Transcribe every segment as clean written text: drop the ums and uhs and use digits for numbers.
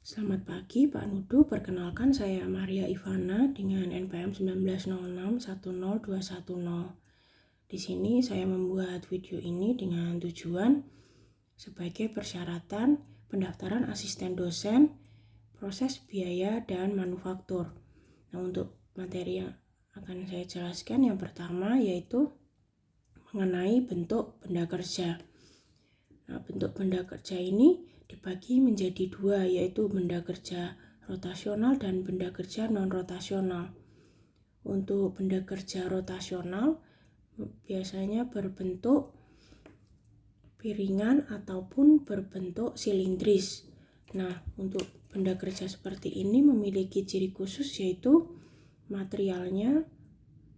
Selamat pagi Pak Nudu, perkenalkan saya Maria Ivana dengan NPM 1906102110. Di sini saya membuat video ini dengan tujuan sebagai persyaratan pendaftaran asisten dosen, proses biaya dan manufaktur. Nah, untuk materi yang akan saya jelaskan yang pertama yaitu mengenai bentuk benda kerja. Nah, bentuk benda kerja ini dibagi menjadi dua, yaitu benda kerja rotasional dan benda kerja non-rotasional. Untuk benda kerja rotasional biasanya berbentuk piringan ataupun berbentuk silindris. Nah, untuk benda kerja seperti ini memiliki ciri khusus, yaitu materialnya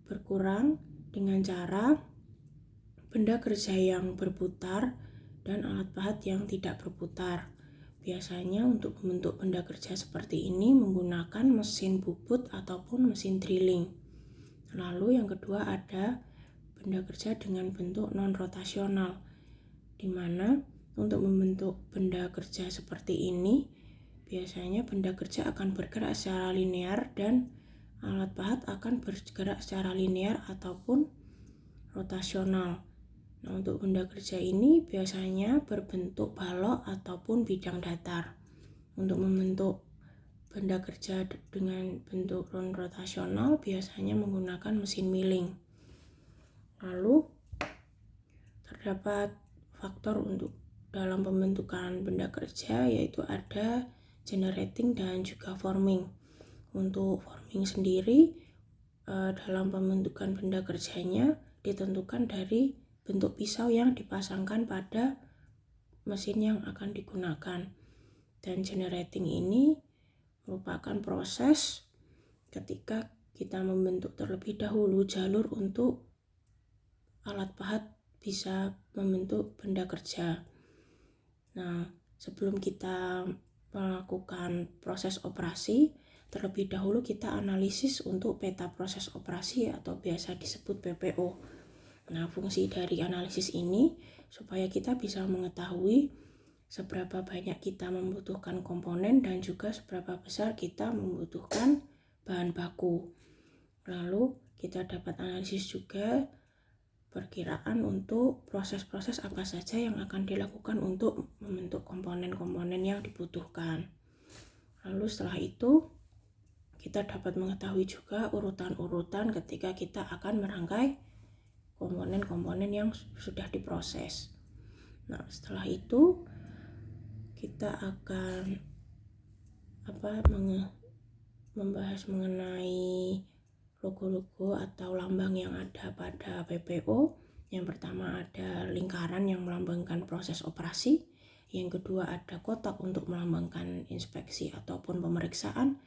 berkurang dengan cara benda kerja yang berputar dan alat pahat yang tidak berputar. Biasanya untuk membentuk benda kerja seperti ini menggunakan mesin bubut ataupun mesin drilling. Lalu yang kedua ada benda kerja dengan bentuk non-rotasional, di mana untuk membentuk benda kerja seperti ini biasanya benda kerja akan bergerak secara linear dan alat pahat akan bergerak secara linear ataupun rotasional. Nah, untuk benda kerja ini biasanya berbentuk balok ataupun bidang datar. Untuk membentuk benda kerja dengan bentuk non-rotasional biasanya menggunakan mesin milling. Lalu terdapat faktor untuk dalam pembentukan benda kerja, yaitu ada generating dan juga forming. Untuk forming sendiri dalam pembentukan benda kerjanya ditentukan dari bentuk pisau yang dipasangkan pada mesin yang akan digunakan. Dan generating ini merupakan proses ketika kita membentuk terlebih dahulu jalur untuk alat pahat bisa membentuk benda kerja. Nah, sebelum kita melakukan proses operasi, terlebih dahulu kita analisis untuk peta proses operasi atau biasa disebut PPO. Nah, fungsi dari analisis ini supaya kita bisa mengetahui seberapa banyak kita membutuhkan komponen dan juga seberapa besar kita membutuhkan bahan baku. Lalu kita dapat analisis juga perkiraan untuk proses-proses apa saja yang akan dilakukan untuk membentuk komponen-komponen yang dibutuhkan. Lalu setelah itu kita dapat mengetahui juga urutan-urutan ketika kita akan merangkai komponen-komponen yang sudah diproses. Nah, setelah itu kita akan membahas mengenai logo-logo atau lambang yang ada pada PPO. Yang pertama ada lingkaran yang melambangkan proses operasi. Yang kedua ada kotak untuk melambangkan inspeksi ataupun pemeriksaan.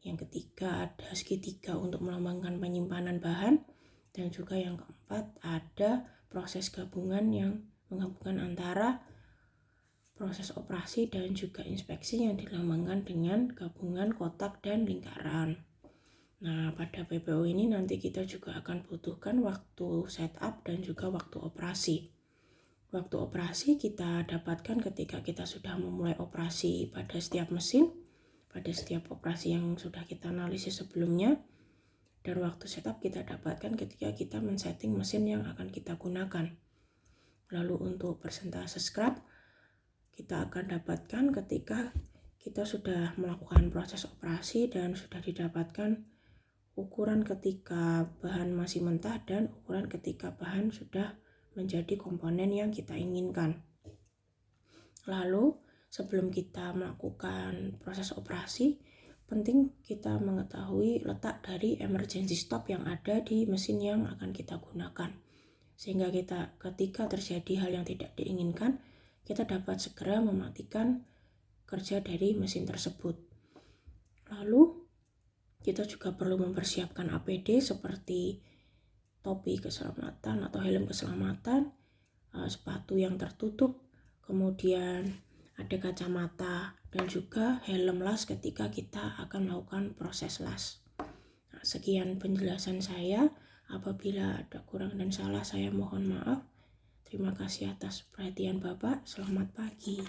Yang ketiga ada segitiga untuk melambangkan penyimpanan bahan. Dan juga yang keempat ada proses gabungan yang menggabungkan antara proses operasi dan juga inspeksi yang dilambangkan dengan gabungan kotak dan lingkaran. Nah, pada PPO ini nanti kita juga akan butuhkan waktu setup dan juga waktu operasi. Waktu operasi kita dapatkan ketika kita sudah memulai operasi pada setiap mesin, pada setiap operasi yang sudah kita analisis sebelumnya. Dan waktu setup kita dapatkan ketika kita men-setting mesin yang akan kita gunakan. Lalu untuk persentase scrap kita akan dapatkan ketika kita sudah melakukan proses operasi dan sudah didapatkan ukuran ketika bahan masih mentah dan ukuran ketika bahan sudah menjadi komponen yang kita inginkan. Lalu sebelum kita melakukan proses operasi, penting kita mengetahui letak dari emergency stop yang ada di mesin yang akan kita gunakan. Sehingga kita ketika terjadi hal yang tidak diinginkan, kita dapat segera mematikan kerja dari mesin tersebut. Lalu kita juga perlu mempersiapkan APD seperti topi keselamatan atau helm keselamatan, sepatu yang tertutup, kemudian ada kacamata dan juga helm las ketika kita akan melakukan proses las. Nah, sekian penjelasan saya. Apabila ada kurang dan salah saya mohon maaf. Terima kasih atas perhatian Bapak. Selamat pagi.